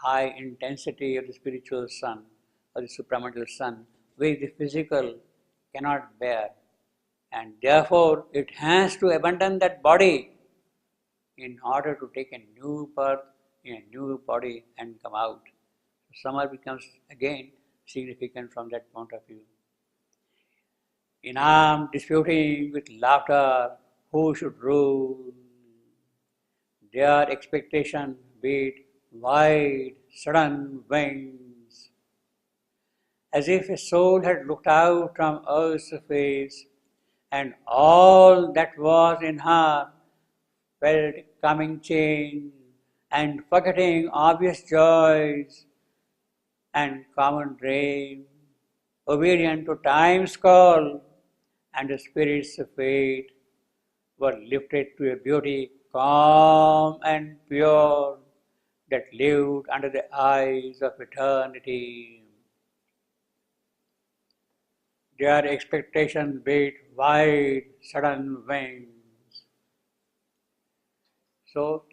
high intensity of the spiritual sun or the supramental sun, which the physical cannot bear. And therefore, it has to abandon that body in order to take a new birth in a new body and come out. Summer becomes again significant from that point of view. In arm disputing with laughter, who should rule? Their expectation beat wide, sudden wings, as if a soul had looked out from earth's face, and all that was in her felt coming change, and forgetting obvious joys and common dream, obedient to time's call, and the spirit's fate, were lifted to a beauty calm and pure that lived under the eyes of eternity. Their expectation beat wide, sudden wings. So,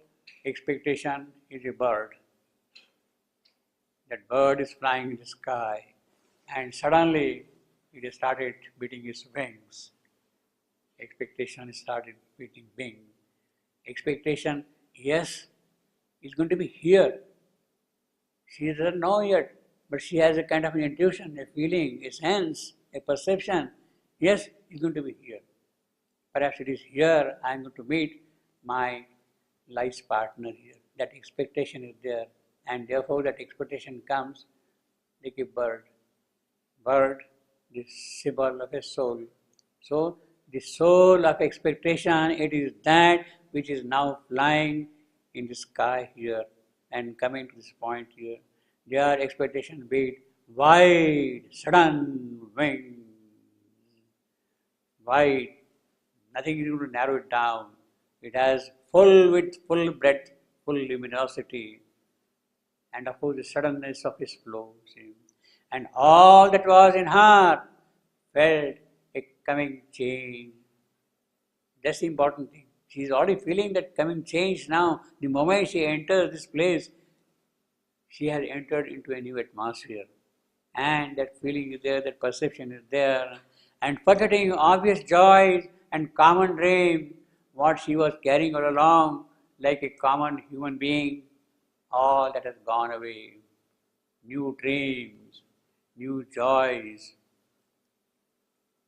expectation is a bird. That bird is flying in the sky, and suddenly it started beating its wings. Expectation started beating wings. Expectation, yes, is going to be here. She doesn't know yet, but she has a kind of an intuition, a feeling, a sense, a perception. Yes, it's going to be here. Perhaps it is here I am going to meet my life's partner here. That expectation is there, and therefore that expectation comes like a bird. Bird, the symbol of a soul. So, the soul of expectation, it is that which is now flying in the sky here and coming to this point here. Their expectation beat wide, sudden wings. Wide, nothing is going to narrow it down. It has full width, full breadth, full luminosity, and of course the suddenness of his flow. See? And all that was in her felt a coming change. That's the important thing. She is already feeling that coming change now. The moment she enters this place, she has entered into a new atmosphere. And that feeling is there, that perception is there. And forgetting obvious joys and common dreams, what she was carrying all along, like a common human being, all that has gone away. New dreams, new joys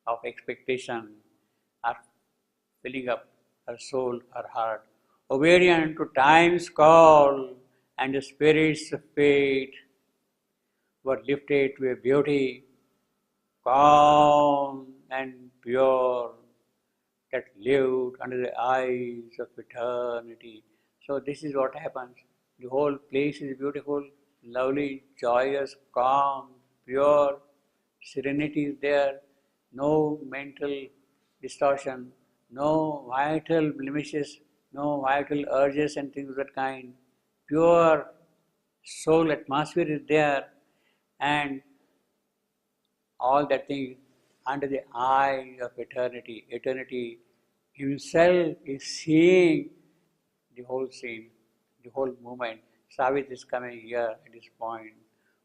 of expectation are filling up her soul, her heart. Obedient to time's call and the spirit's fate, were lifted to a beauty calm and pure that lived under the eyes of eternity. So this is what happens. The whole place is beautiful, lovely, joyous, calm, pure, serenity is there, no mental distortion, no vital blemishes, no vital urges and things of that kind. Pure soul atmosphere is there, and all that thing under the eye of eternity. Eternity himself is seeing the whole scene, the whole moment. Savitri is coming here at this point,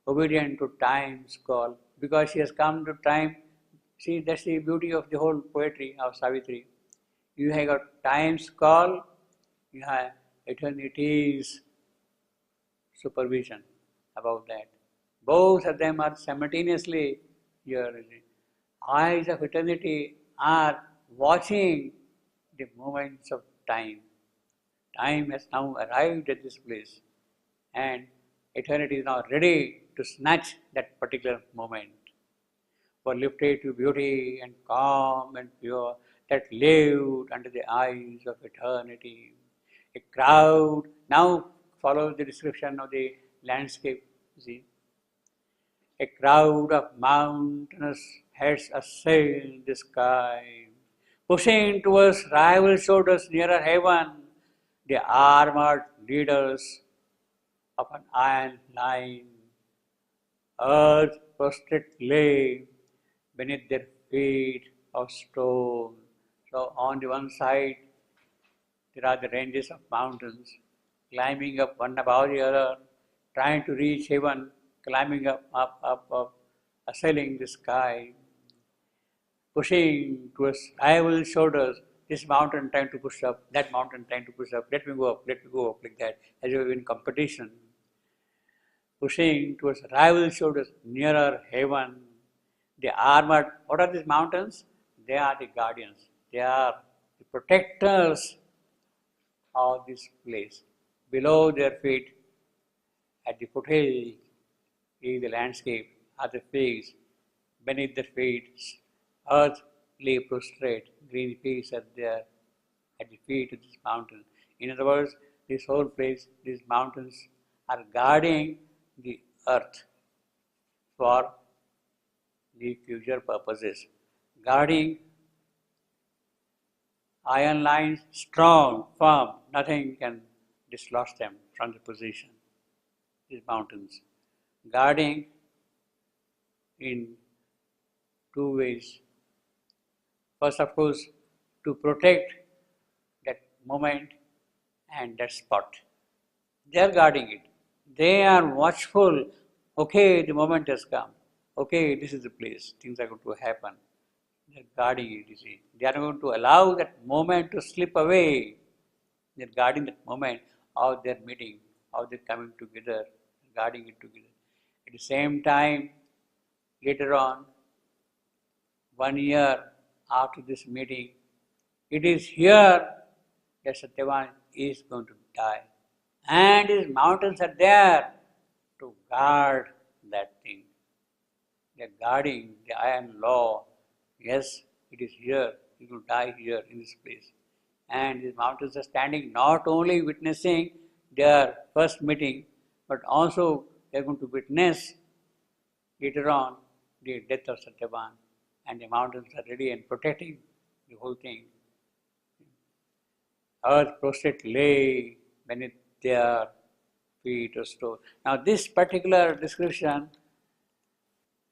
obedient to time's call, because she has come to time. See, that's the beauty of the whole poetry of Savitri. You have got time's call, you have eternity's supervision about that. Both of them are simultaneously here. Eyes of eternity are watching the moments of time. Time has now arrived at this place, and eternity is now ready to snatch that particular moment. Were lifted to beauty and calm and pure that lived under the eyes of eternity. A crowd now follows the description of the landscape. See, a crowd of mountainous heads assail the sky, pushing towards rival shoulders nearer heaven, the armored leaders of an iron line. Earth prostrate lay beneath their feet of stone. So on the one side, there are the ranges of mountains, climbing up one above the other, trying to reach heaven, climbing up, assailing the sky, pushing towards rival shoulders. This mountain trying to push up, that mountain trying to push up. Let me go up, let me go up, like that, as if in competition. Pushing towards rival shoulders, nearer heaven. The armored, what are these mountains? They are the guardians. They are the protectors of this place. Below their feet, at the foothill, is the landscape, are the fields. Beneath their feet, earth lay prostrate. Green fields are there at the feet of this mountain. In other words, this whole place, these mountains are guarding the earth for the future purposes. Guarding iron lines strong, firm, nothing can dislodge them from the position. These mountains. Guarding in two ways. First, of course, to protect that moment and that spot. They are guarding it. They are watchful. Okay, the moment has come. Okay, this is the place. Things are going to happen. They are guarding it, you see. They are not going to allow that moment to slip away. They are guarding that moment of their meeting, of their coming together, guarding it together. At the same time, later on, 1 year after this meeting, it is here that Satyavan is going to die. And his mountains are there to guard that thing. They are guarding the iron law. Yes, it is here. He will die here in this place. And these mountains are standing not only witnessing their first meeting, but also they are going to witness later on the death of Satyavan. And the mountains are ready and protecting the whole thing. Earth prostrate lay beneath their feet or stone. Now this particular description,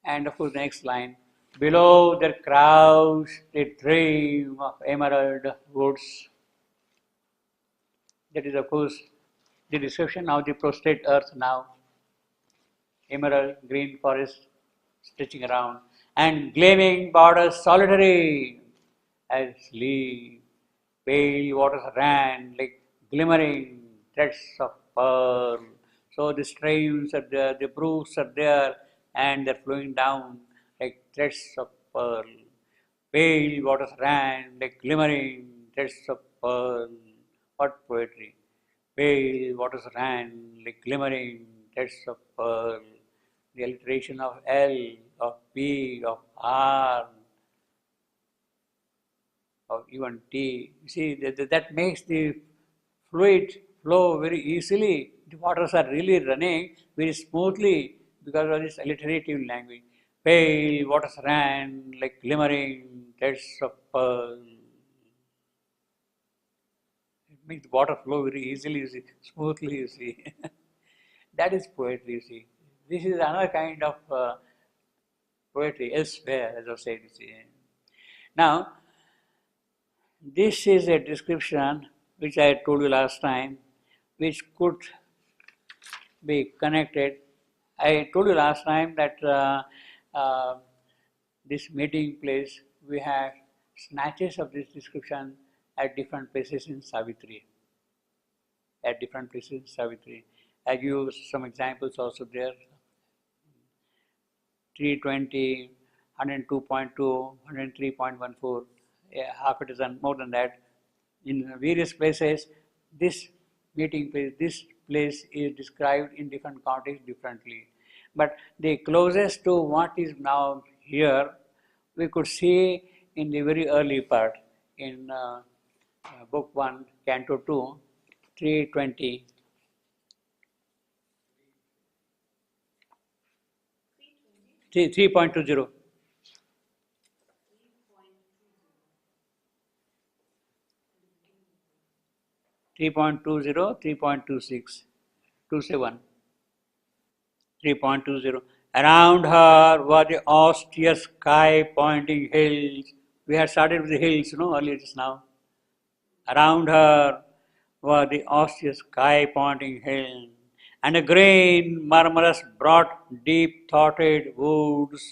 and of course the next line, below their crouch they dream of emerald woods. That is of course the description of the prostrate earth now. Emerald green forest stretching around, and gleaming borders solitary as sleep. Pale waters ran like glimmering threads of pearl. So the streams are there, the brooks are there, and they're flowing down like threads of pearl. Pale waters ran like glimmering threads of pearl. What poetry! Pale waters ran like glimmering threads of pearl. The alliteration of L, of P, of R, of even T. You see, that makes the fluid flow very easily. The waters are really running very smoothly because of this alliterative language. Pale waters ran like glimmering threads of pearl. It makes the water flow very easily, you see, smoothly, you see. That is poetry, you see. This is another kind of poetry elsewhere, as I said, you see. Now, this is a description which I told you last time, which could be connected. I told you last time that this meeting place, we have snatches of this description at different places in Savitri. At different places in Savitri. I give you some examples also there. 320, 102.2, 103.14, half a dozen, more than that. In various places, this meeting place, this place is described in different contexts differently. But the closest to what is now here, we could see in the very early part, in Book 1, Canto 2, 320. 3.20. 3.20, 3.26, 27, 3.20. Around her were the austere sky-pointing hills. We had started with the hills, earlier just now. Around her were the austere sky-pointing hills, and the green murmurous broad deep-thoughted woods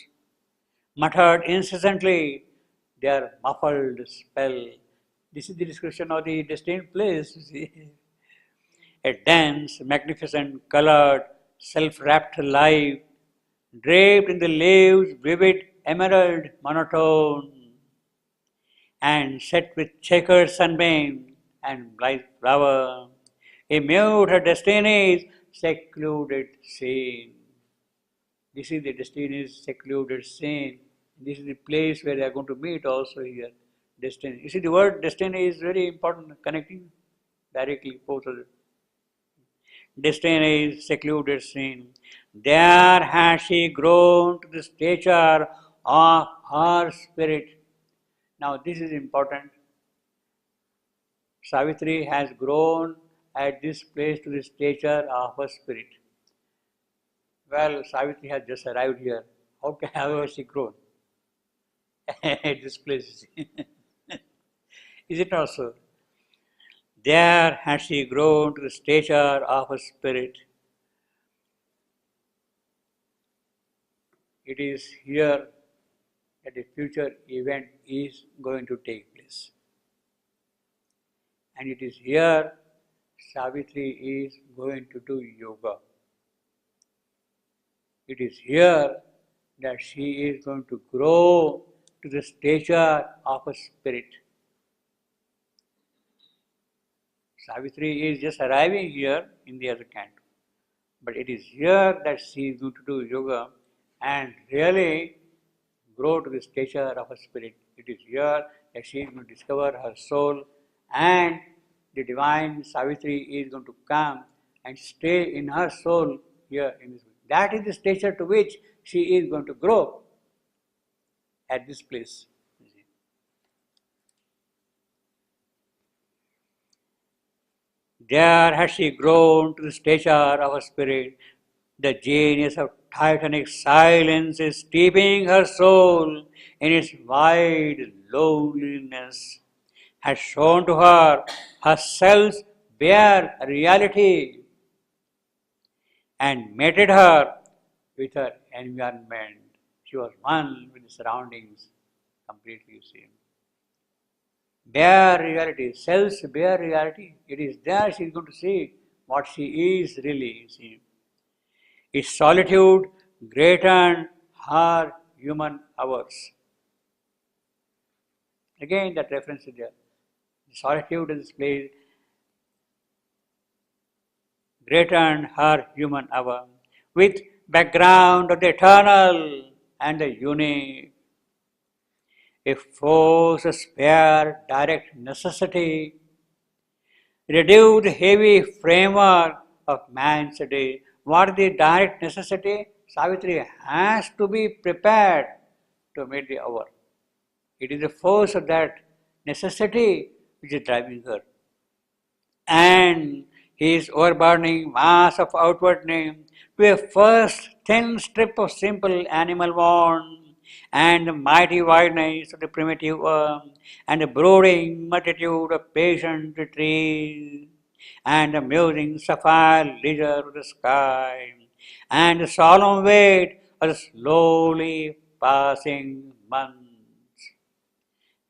muttered incessantly their muffled spell. This is the description of the destined place, you see. A dense, magnificent, colored, self-wrapped life, draped in the leaves, vivid emerald monotone, and set with checkered sunbeam and bright flower. A mute her destiny's secluded scene. This is the destiny's secluded scene. This is the place where they are going to meet also here. Destiny. You see, the word destiny is very important, connecting directly both of them. Destiny's secluded scene. There has she grown to the stature of her spirit. Now, this is important. Savitri has grown at this place to the stature of her spirit. Well, Savitri has just arrived here. How has she grown at this place? Is it not so? There has she grown to the stature of her spirit. It is here that a future event is going to take place. And it is here Savitri is going to do yoga. It is here that she is going to grow to the stature of a spirit. Savitri is just arriving here in the other canto. But it is here that she is going to do yoga and really grow to the stature of a spirit. It is here that she is going to discover her soul, and the divine Savitri is going to come and stay in her soul here in this. That is the stature to which she is going to grow at this place. There has she grown to the stature of a spirit. The genius of titanic silence is steeping her soul in its wide loneliness, has shown to her herself's bare reality and mated her with her environment. She was one with the surroundings completely, you see. Bare reality, self's bare reality. It is there she is going to see what she is really, you see. Its solitude greatened her human hours. Again, that reference is there. The solitude in this place greatened her human hour with background of the eternal and the unique. A force of spare direct necessity reduced the heavy framework of man's day. What is the direct necessity? Savitri has to be prepared to meet the hour. It is the force of that necessity which is driving her. And his overburning mass of outward name to a first thin strip of simple animal bond, and the mighty wideness of the primitive earth, and the brooding multitude of patient trees, and the musing sapphire leisure of the sky, and the solemn weight of the slowly passing months,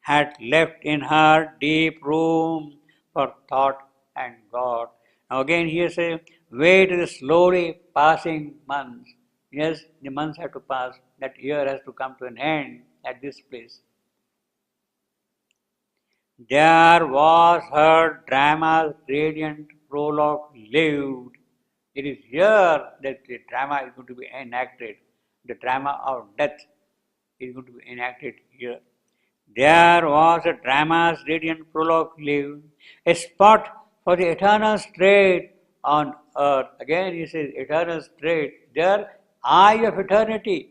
had left in her deep room for thought and God. Now again here says, wait the slowly passing months. Yes, the months have to pass. That year has to come to an end at this place. There was her drama's radiant prologue lived. It is here that the drama is going to be enacted. The drama of death is going to be enacted here. There was a drama's radiant prologue lived, a spot for the eternal strait on earth. Again he says eternal strait. There, eye of eternity.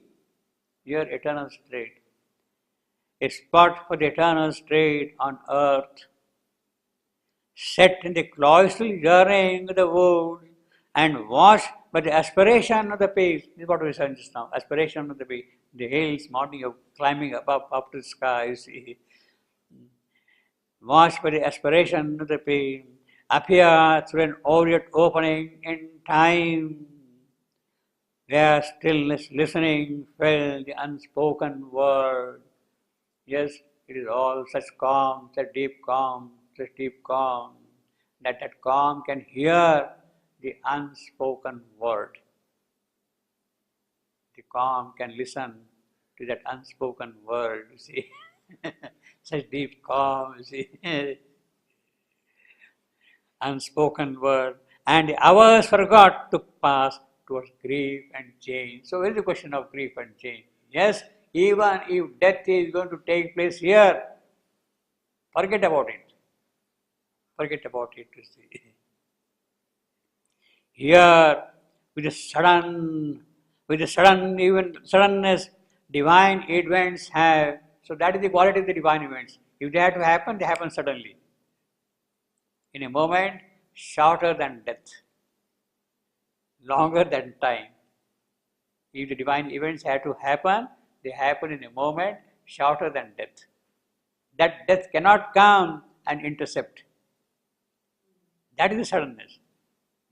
Here eternal strait. A spot for the eternal strait on earth, set in the cloistral yearning of the woods and watched by the aspiration of the peaks. This is what we said just now. Aspiration of the peaks. The hills, morning of climbing up to the sky, you see. Watched by the aspiration of the peak, appear through an aureate opening in time where stillness listening felt the unspoken word. Yes, it is all such calm, such deep calm, that calm can hear the unspoken word. The calm can listen to that unspoken word, you see. Such deep calm, you see. Unspoken word. And the hours forgot to pass towards grief and change. So, where is the question of grief and change? Yes, even if death is going to take place here, forget about it. Forget about it, you see. Here, even suddenness, divine events have. So that is the quality of the divine events. If they have to happen, they happen suddenly. In a moment, shorter than death, longer than time. If the divine events have to happen, they happen in a moment, shorter than death. That death cannot come and intercept. That is the suddenness.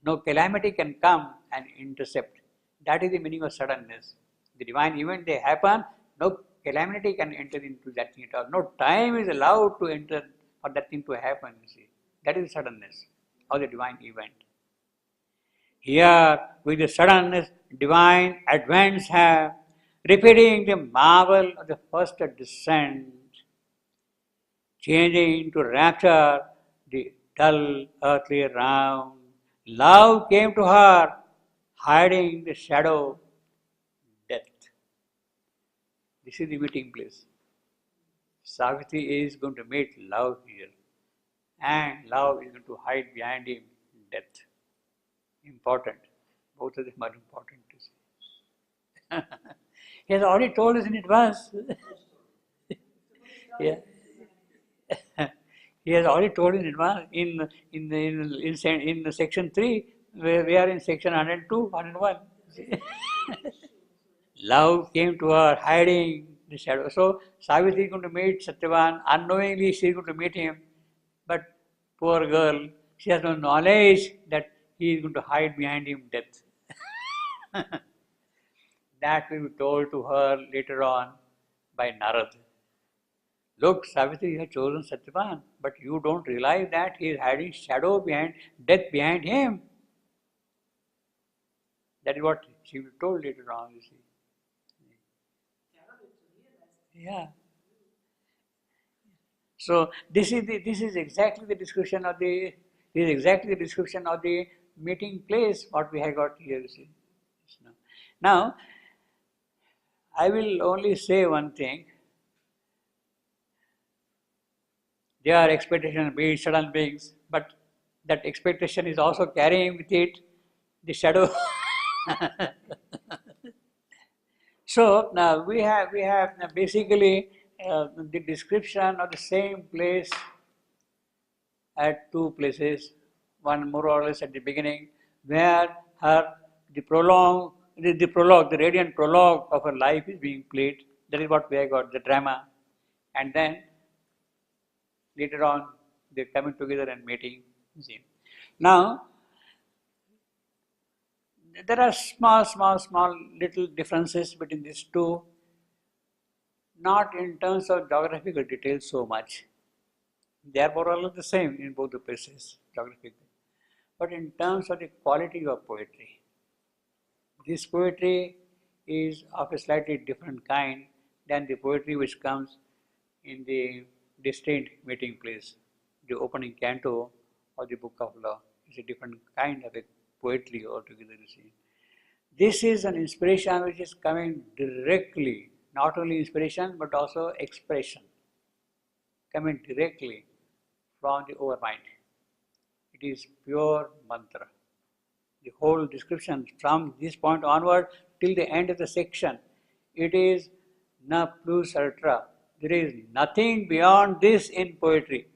No calamity can come and intercept. That is the meaning of suddenness. The divine event, they happen, no calamity can enter into that thing at all. No time is allowed to enter for that thing to happen, you see. That is the suddenness of the divine event. Here, with the suddenness, divine advents have, repeating the marvel of the first descent, changing into rapture the dull earthly round. Love came to her, hiding the shadow, death. This is the meeting place. Savitri is going to meet love here, and love is going to hide behind him, death. Important. Both of them are important to see. He has already told us in advance. Yeah. He has already told in advance in section 3, where we are in section 102, 101. Love came to her, hiding the shadow. So Savitri is going to meet Satyavan. Unknowingly she is going to meet him. But poor girl, she has no knowledge that he is going to hide behind him, death. That will be told to her later on by Narad. Look, Savitri, you have chosen Satyavan, but you don't realize that he is hiding shadow behind, death behind him. That is what she will be told later on, you see. Yeah. So this is exactly the description of the meeting place what we have got here, you see. Now I will only say one thing. There are expectations, be it sudden beings, but that expectation is also carrying with it the shadow. So now we have basically the description of the same place at two places. One more or less at the beginning, where the radiant prologue of her life is being played. That is what we have got, the drama, and then later on, they're coming together and meeting. Now, there are small little differences between these two, not in terms of geographical details so much. They are more or less the same in both the places, geographically. But in terms of the quality of poetry, this poetry is of a slightly different kind than the poetry which comes in the distinct meeting place. The opening canto of the Book of Law is a different kind of a poetry altogether, you see. This is an inspiration which is coming directly, not only inspiration but also expression, coming directly from the overmind. It is pure mantra. The whole description from this point onward till the end of the section, it is na plus ultra. There is nothing beyond this in poetry.